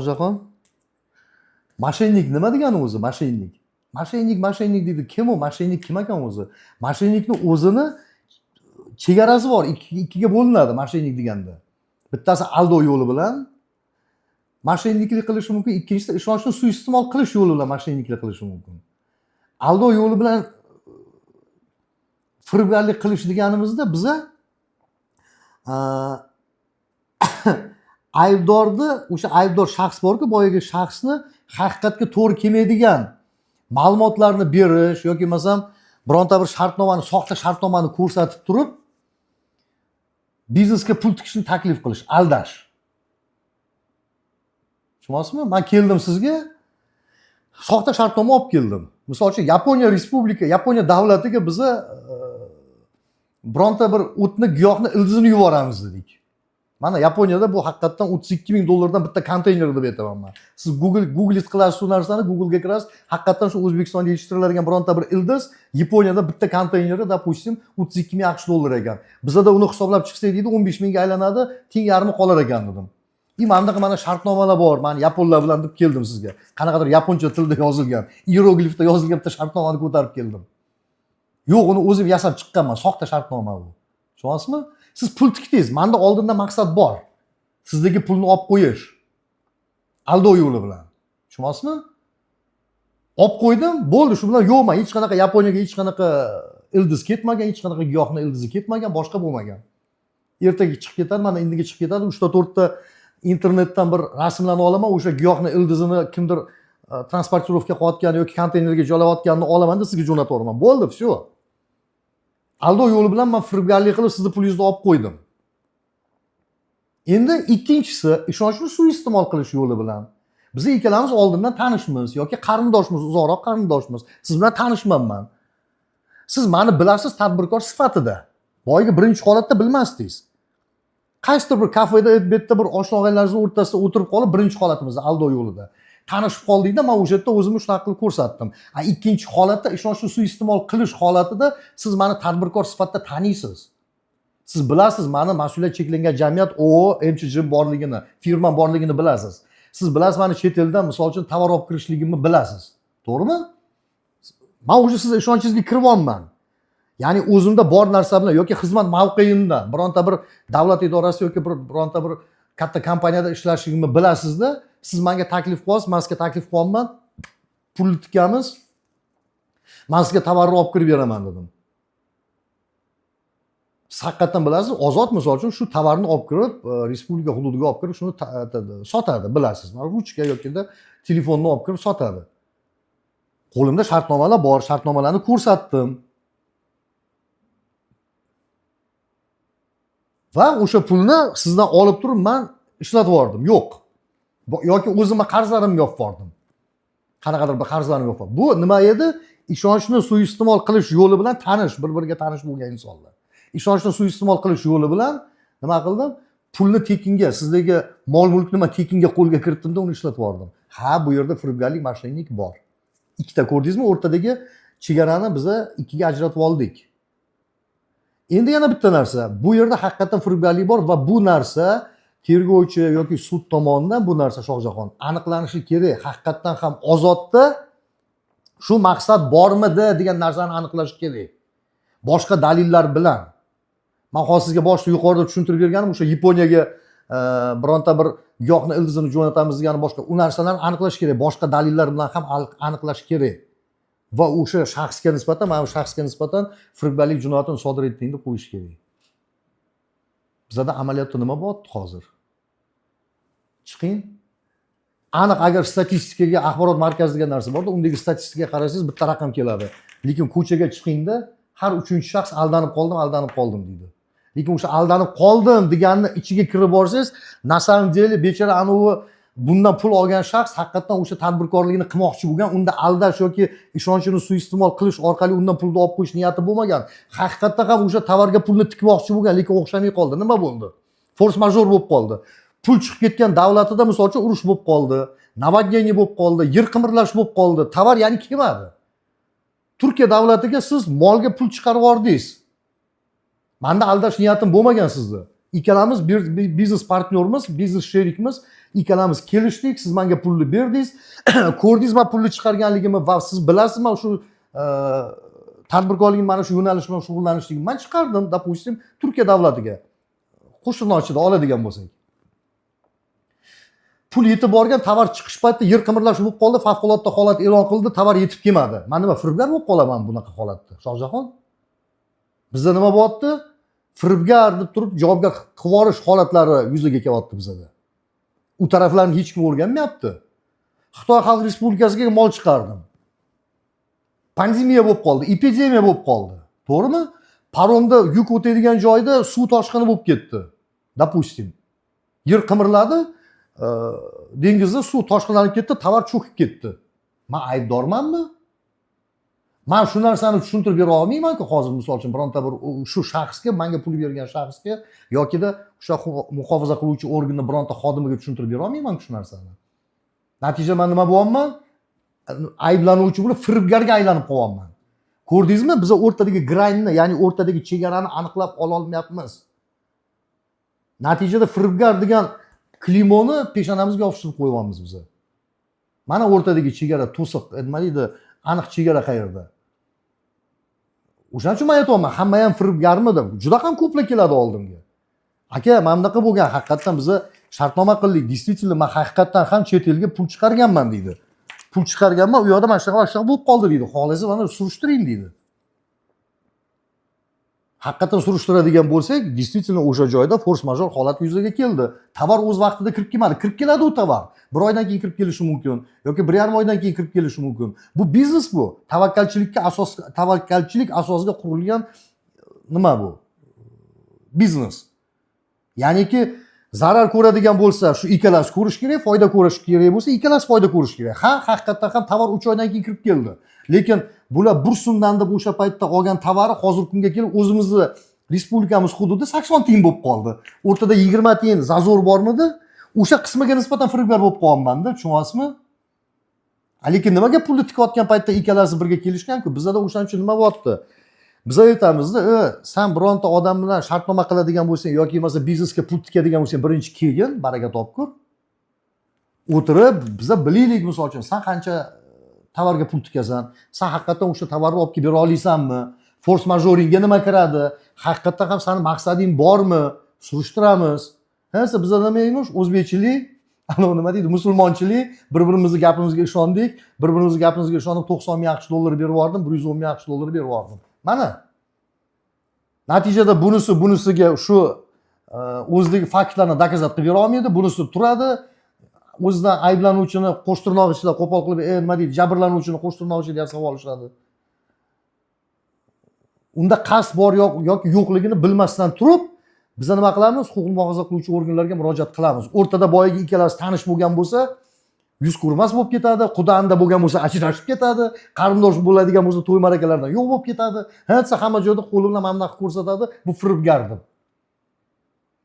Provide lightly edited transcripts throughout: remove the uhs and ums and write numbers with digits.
Hojaxon, moshennik nima degani o'zi? Moshennik. Moshennik deydi. Kim u? Moshennik kim ekan o'zi? Moshennikni o'zini chegarasi bor. Ikkiga bo'linadi moshennik deganda. Bittasi aldov yo'li bilan moshenniklik qilishi mumkin, ikkinchisi ishonchni suiiste'mol qilish yo'li bilan moshenniklik qilishi mumkin. Aldov yo'li bilan firibgarlik qilish deganimizda biza aybdorni, o'sha aybdor shaxs borku, boyagi shaxsni haqiqatga to'g'ri kelmaydigan ma'lumotlarni berish yoki masalan bironta bir shartnomani, soxta shartnomani ko'rsatib turib biznesga pul tikishni taklif qilish, aldash. Tushunyapsizmi? Men keldim sizga soxta shartnoma olib keldim. Misol uchun Yaponiya davlatiga biza bironta bir o'tni, giyohni ildizini yuboramiz dedik. Mana Yaponiyada bu haqiqatdan $32,000 bitta konteyner deb aytaman men. Siz Google qilasiz shu narsani, Google'ga kirasiz, haqiqatdan shu O'zbekistonda yetishtiriladigan bironta bir ildiz Yaponiyada bitta konteyneri допустим $32,000 ekan. Bizada uni hisoblab chiqsak deydi 15,000 ga aylanadi, teng yarmi qolar ekan dedim. Mana shartnomalar bor. Men yaponlar bilan deb keldim sizga. Qanaqadir yaponcha tilda yozilgan, hieroglifda yozilgan bitta shartnomani ko'tarib keldim. Yo'q, uni o'zim yasab chiqqanman, soxta shartnoma bu. Tushunyapsizmi? Siz pul tikdingiz, menda oldindan maqsad bor. Sizdagi pulni olib qo'yish. Aldov yo'li bilan. Tushunyapsizmi? Olib qo'ydim, bo'ldi, shu bilan yo'qman, hech qanaqa Yaponiyaga hech qanaqa ildiz ketmagan, hech qanaqa giyohni ildizi ketmagan, boshqa bo'lmagan. Ertaga chiqib ketadi, mana indiga chiqib ketadi, 3-4 ta internetdan bir rasmlarni olaman, o'sha giyohni ildizini kimdir transportirovka qilayotgani yoki konteynerga joylayotganini olaman-da sizga jo'natib yuboraman. Bo'ldi, shu. Aldov yo'li bilan men firibgarlik qilib sizni pulingizni olib qo'ydim. Endi ikkinchisi ishonchni suiiste'mol qilish yo'li bilan. Biz ikkalamiz oldindan tanishmiz yoki qarindoshmiz, uzoqroq qarindoshmiz. Siz bilan tanishmanman. Siz meni bilasiz tadbirkor sifatida. Boyagi birinchi holatda bilmasdingiz. Qaysidir bir kafeda, betda bir oshna-og'aylaringiz o'rtasida o'tirib qolib, birinchi holatimizda aldov yo'lida tanishib qoldikda, men o'sha yerda o'zimni shunaqa qilib ko'rsatdim. Ikkinchi holatda ishonchni suiiste'mol qilish holatida siz meni tadbirkor sifatida taniysiz. Siz bilasiz, meni mas'uliyat cheklangan jamiyat MCJ borligini, firma borligini bilasiz. Siz bilasiz, meni chet eldan misol uchun tovar olib kirishligimni bilasiz. To'g'rimi? Men o'sha siz ishonchingizga kiryapman. Ya'ni o'zimda bor narsa bilan yoki xizmat mavqeyimdan bironta bir davlat idorasi yoki bironta bir katta kompaniyada ishlashligimni bilasizda, siz menga taklif qilyapsiz, men sizga taklif qilyapman, pulni tikamiz, men sizga tovarni olib kirib beraman dedim. Siz haqiqatdan bilasiz, Ozod misol uchun shu tovarni olib kirib, respublika hududiga olib kirib, shuni sotadi, bilasiz. Ruchka yoki telefonni olib kirib sotadi. Qo'limda shartnomalar bor, shartnomalarni ko'rsatdim. Va o'sha pulni sizdan olib turib men ishlatib yubordim. Yo'q. Yoki o'zimga qarzlarimni yopib yubordim. Qanaqadir bir qarzlarim yo'q. Bu nima edi? Ishonchni suiiste'mol qilish yo'li bilan bir-biriga tanish bo'lgan insonlar. Ishonchni suiiste'mol qilish yo'li bilan nima qildim? Pulni tekinga, sizdagi mol-mulkni men tekinga qo'lga kiritdimda uni ishlatib yubordim. Ha, bu yerda firibgarlik, moshennik bor. Ikkita ko'rdingizmi? O'rtadagi chegarani biza ikkiga ajratib oldik. Endi yana bitta narsa, bu yerda haqiqatan firibgarlik bor va bu narsa tergovchi yoki sud tomonidan bu narsa Shohjahon aniqlanishi kerak. Haqiqatan ham Ozodda shu maqsad bormidi degan narsani aniqlash kerak. Boshqa dalillar bilan. Men hozir sizga boshida yuqorida tushuntirib berganim o'sha Yaponiyaga bironta bir giyohni ildizini jo'natamiz degani boshqa u narsalarni aniqlash kerak. Boshqa dalillar bilan ham aniqlash kerak. Va o'sha shaxsga nisbatan, mana bu shaxsga nisbatan firibgarlik jinoyatini sodir etding deb qo'yish kerak. Bizda amaliyotda nima bo'lyapti hozir? Chiqing. Aniq agar statistikaga axborot markazi degan narsa borda, undagi statistikaga qarasangiz bitta raqam keladi. Lekin ko'chaga chiqingda har 3-chi shaxs aldanib qoldim deydi. Lekin o'sha aldanib qoldim deganni ichiga kirib borsangiz, na samom деле bechora anovi bundan pul olgan shaxs haqiqatan o'sha tadbirkorligini qilmoqchi bo'lgan, unda aldash yoki ishonchini suiiste'mol qilish orqali undan pulni olib qo'yish niyati bo'lmagan. Haqiqatan ham o'sha tovarga pulni tikmoqchi bo'lgan, lekin o'xshamay qoldi. Nima bo'ldi? Force major bo'lib qoldi. Pul chiqib ketgan davlatida misol uchun urush bo'lib qoldi, navodniye bo'lib qoldi, yer qimirlash bo'lib qoldi. Tovar ya'ni kelmadi. Turkiya davlatiga siz molga pul chiqarib yordingiz. Menda aldash niyatim bo'lmagan sizni. ikkalamiz bir biznes partnyorimiz, biznes sherikimiz, ikkalamiz kelishdik, siz menga pulni berdingiz, ko'rdingiz men pulni chiqarganligimni va siz bilasizmi shu tadbirkorlik mana shu yo'nalish bilan shug'ullanishligimni men chiqardim, допустим, Turkiya davlatiga. Qo'shniqchida oladigan bo'lsak. Pul yetib borgan, tovar chiqish paytida yer qimirlash bo'lib qoldi, favqulodda holat e'lon qildi, tovar yetib kelmadi. Men nima firibgar bo'lib qolaman bunaqa holatda, Shohjahon? Bizda nima bo'lyapti? Firibgar deb turib javobgar qilib yuborish holatlari yuzaga kelyapti bizda. U taraflarni hech kim o'rganmayapti. Xitoy Xalq Respublikasiga mol chiqardim. Pandemiya bo'lib qoldi, epidemiya bo'lib qoldi. To'g'rimi? Paromda yuk o'tadigan joyda suv toshqini bo'lib ketdi. Допустим. Yer qimirladi, dengizda suv toshqinlanib ketdi, tovar cho'kib ketdi. Men aybdormanmi? Men shu narsani tushuntirib bera olmayman-ku hozir, misol uchun bironta bir shu shaxsga, menga pul bergan shaxsga yokida o'sha muhofaza qiluvchi organning bironta xodimiga tushuntirib bera olmayman-ku shu narsani. Natija men nima bo'lyapman? Ayblanuvchi bo'lib firibgarga aylanib qolyapman. Ko'rdingizmi? Biz o'rtadagi graynni, ya'ni o'rtadagi chegarani aniqlab ola olmayapmiz. Natijada firibgar degan klimoni peshonamizga yopishtirib qo'yapmiz biz. Mana o'rtadagi chegara to'siq, nima deydi, aniq chegara qayerda? O'shaning uchun men aytayapman, hamma ham firibgarmi deb. Juda ham ko'plar keladi oldimga. Aka, mana bunaqa bo'lgan, haqiqatan biz shartnoma qildik. Действительно, men haqiqatan ham chet elga pul chiqarganman deydi. Pul chiqarganman, u yoqda mana shunaqa bo'lib qoldi deydi. Xohlasa mana surishtiring deydi. Haqiqatan surishtiradigan bo'lsak, действительно o'sha joyda force major holat yuzaga keldi. Tovar o'z vaqtida kirib kelmadi. Kirib keladi u tovar. Bir oydan keyin kirib kelishi mumkin yoki 1,5 oydan keyin kirib kelishi mumkin. Bu biznes bu. Tavakkalchilik asosiga qurilgan nima bu? Biznes. Ya'niki zarar ko'radigan bo'lsa, shu ikkalasi ko'rish kerak, foyda ko'rish kerak bo'lsa, ikkalasi foyda ko'rish kerak. Haqiqatan ham tovar 3 oydan keyin kirib keldi. Lekin bular bir so'mdan deb o'sha paytda olgan tovari hozir kunga kelib o'zimizni respublikamiz hududida 80 tiyin bo'lib qoldi. O'rtada 20 tiyin zazor bormidi? O'sha qismiga nisbatan firibgar bo'lib qolganman-da, tushunyapsizmi? Lekin nimaga pulni tikayotgan paytda ikkalasi birga kelishgan-ku? Bizda o'shaning uchun nima bo'lyapti? Biz aytamizda, sen bironta odam bilan shartnoma qiladigan bo'lsang yoki bo'lmasa biznesga pul tikadigan bo'lsang, birinchi kelgin, baraka topkur. O'tirib, biza bilaylik, misol uchun, sen qancha tovarga pul tikasan, sen haqiqatan o'sha tovarni olib kelib bera olaysanmi? Force majoringga nima kiradi? Haqiqatan ham sening maqsading bormi? Surishtiramiz. Hasa bizda nima emish? O'zbekchilik, nima deydi? Musulmonchilik, bir-birimizni gapimizga ishondik, bir-birimizning gapimizga ishonib 90 ming AQSh dollari berib yubordim, 110 ming AQSh dollari berib yubordim. Mana. Natijada bunisiga shu o'zidagi faktlarni dokazat qilib bera olmaydi, bunisi turadi. O'zidan ayblanuvchini qo'shtirnoq ichida qo'pol qilib, nima deydi, jabrlanuvchini qo'shtirnoq ichida yasab olishadi. Unda qasd bor yoki yo'qligini bilmasdan turib, biz nima qilamiz? Huquqni muhofaza qiluvchi organlarga murojaat qilamiz. O'rtada boyagi ikkalasi tanish bo'lgan bo'lsa, yuz ko'rmas bo'lib ketadi, qudanda bo'lgan bo'lsa ajrashib ketadi, qarindosh bo'ladigan bo'lsa to'y marakalardan yo'q bo'lib ketadi. Hatto hamma joyda qo'li bilan mana bunaqa ko'rsatadi, bu firibgar deb.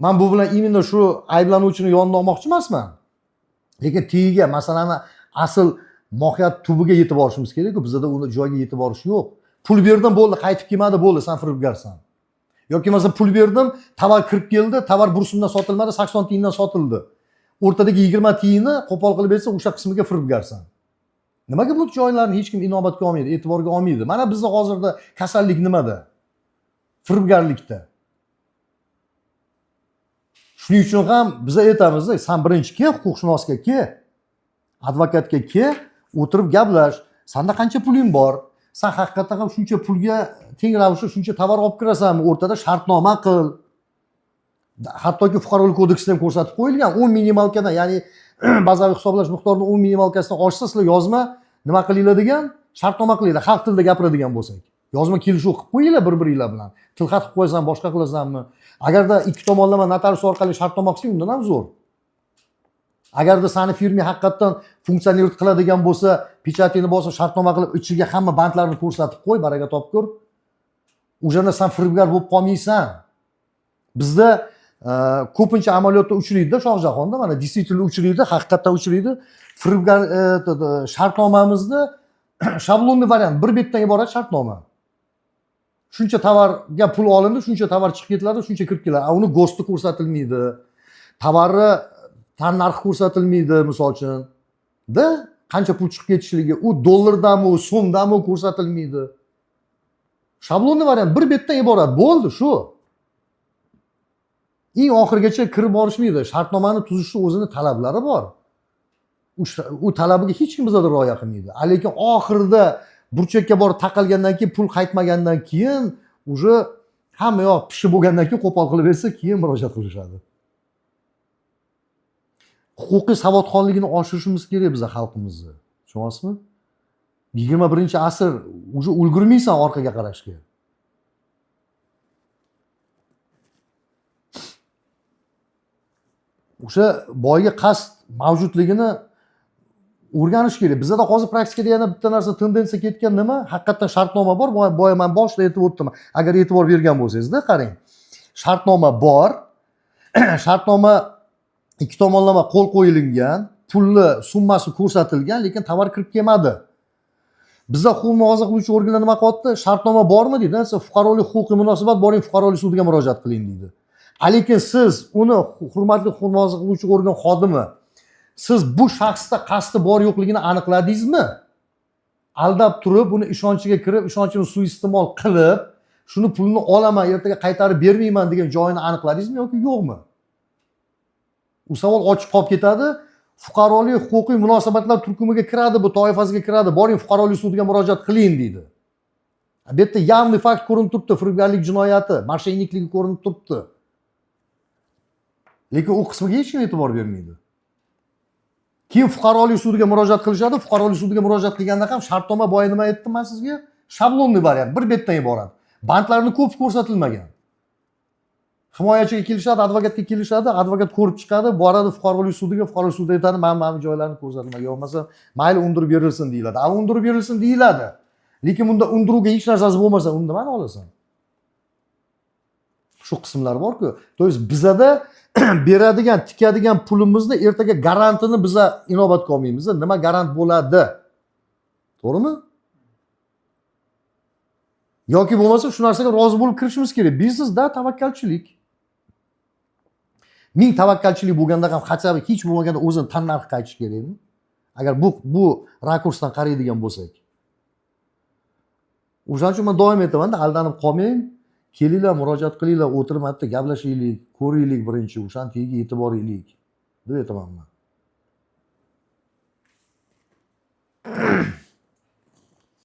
Men bu bilan imенно shu ayblanuvchini yonidan olmoqchi emasman. Lekin tagiga, masalani asl mohiyat tubiga yetib borishimiz kerak-ku. Bizda uni joyiga yetib borish yo'q. Pul berdim, bo'ldi, qaytib kelmadi, bo'ldi, sen firibgarsan. Yoki mesela pul berdim, tovar kirib keldi, tovar bursumdan sotilmadi, 80 tiyindan sotildi. O'rtadagi 20 tiyinni qo'pol qilib bersa, o'sha qismiga firibgarsan. Nimaga bu joylarni hech kim inobatga olmaydi, e'tiborga olmaydi? Mana bizda hozirda kasallik nimada? Firibgarlikda. Shuning uchun ham biz aytamiz, sen birinchi kel, huquqshunosga kel, advokatga kel, o'tirib gaplash. Senda qancha puling bor? Sen haqiqatan ham shuncha pulga teng ravishda shuncha tovar olib kirasanmi? O'rtada shartnoma qil. Hattoki fuqarolik kodeksida ham ko'rsatib qo'yilgan 10 minimalkadan, ya'ni bazaviy hisoblash miqdorini 10 minimalkasidan oshsa, sizlar yozma nima qilinglar degan, shartnoma qilinglar, xalq tilida gapiradigan bo'lsak. Yozma kelishuv qilib qo'yinglar bir-biringlar bilan. Tilxat qilib qo'yasan, boshqa qilasanmi? Agarda ikki tomonlama notarius orqali shartnoma qilsang, undan ham zo'r. Agarda seni firma haqiqatan funksiyaner qiladigan bo'lsa, pechatingni bosib shartnoma qilib, ichiga hamma bandlarni ko'rsatib qo'y, baraka topkur. O'shanda sen firibgar bo'lib qolmaysan. Bizda ko'pincha amaliyotda uchraydi, Shohjahonda mana действительно uchraydi, haqiqatan uchraydi. Firibgar shartnomamizda shablonli variant, bir betdan iborat shartnoma. shuncha tovarga pul olindi, shuncha tovar chiqib ketiladi, shuncha kirib keladi. Uni go'sti ko'rsatilmaydi. Tovarni tan narxi ko'rsatilmaydi, misol uchun. Da qancha pul chiqib ketishligi, u dollardami, so'mdami ko'rsatilmaydi. Shablonli variant bir betdan iborat. Bo'ldi shu. Eng oxirigacha kirib borishmaydi. Shartnomani tuzishning o'zini talablari bor. U talabiga hech kim bizda rioya qilmaydi. Lekin oxirida burchakka borib taqalgandan keyin, pul qaytmagandan keyin, uje hamma yoq pishib bo'lgandan keyin qo'pol qilib bersa, keyin murojaat qilishadi. Huquqiy savodxonligini oshirishimiz kerak bizning xalqimizni. Tushunyapsizmi? 21-asr uje ulgurmaysan orqaga qarashga. O'sha boyga qasd mavjudligini o'rganish kerak. Bizda hozir praktikada yana bitta narsa tendensiya ketgan nima? Haqiqatan shartnoma bor. Boya men boshida aytib o'tdim. Agar e'tibor bergan bo'lsangiz-da, qarang. Shartnoma bor. Shartnoma ikki tomonlama qo'l qo'yilgan, pulni summasi ko'rsatilgan, lekin tovar kirib kelmadi. Bizda huquq muhofaza qiluvchi organlar nima qilyapti? Shartnoma bormi deydi. Fuqarolik huquqiy munosabat boring, fuqarolik sudiga murojaat qiling deydi. Lekin siz uni hurmatli huquq muhofaza qiluvchi organ xodimi, siz bu shaxsda qasdi bor yo'qligini aniqladingizmi? Aldab turib, uni ishonchiga kirib, ishonchini suiiste'mol qilib, shuni pulni olaman, ertaga qaytarib bermayman degan joyini aniqladingizmi yoki yo'qmi? U savol ochiq qolib ketadi. Fuqarolik huquqiy munosabatlar turkumiga kiradi, bu toifasiga kiradi. Boring fuqarolik sudiga murojaat qiling deydi. Bu yerda явный fakt ko'rinib turibdi, firibgarlik jinoyati, mashaynikligi ko'rinib turibdi. Lekin u qismiga hech kim e'tibor bermaydi. Keyin fuqarolik sudiga murojaat qilishadi. Fuqarolik sudiga murojaat qilganda ham shartnoma boya nima aytdim men sizga? Shablonli variant, bir betdan iborat. Bandlarni ko'p ko'rsatilmagan. Himoyachiga kelishadi, advokatga kelishadi, advokat ko'rib chiqadi, boradi fuqarolik sudiga, fuqarolik sudi aytadi, "Men joylarni ko'rsatilmagan, bo'lmasa mayli undirib berilsin" deyiladi. Undirib berilsin deyiladi. Lekin bunda undiruvga hech narsasi bo'lmasa, unda nimani olasan? Shu qismlar bor-ku. To есть bizada beradigan, tikadigan pulimizni ertaga garantini biza inobatga olmaymiz. Nima garant bo'ladi? To'g'rimi? Yoki bo'lmasa shu narsaga rozi bo'lib kirishimiz kerak. Biznesda tavakkalchilik. Ming tavakkalchilik bo'lganda ham xatsabik hech bo'lmaganda o'zini tan narxiga aytish kerakmi? Agar bu rakursdan qaraydigan bo'lsak. O'shaning uchun men doim aytaman-da, aldanib qolmang. Kelinglar, murojaat qilinglar, o'tirib, gaplashaylik, ko'raylik birinchi, o'shan tagiga e'tibor beraylik deb aytaman men.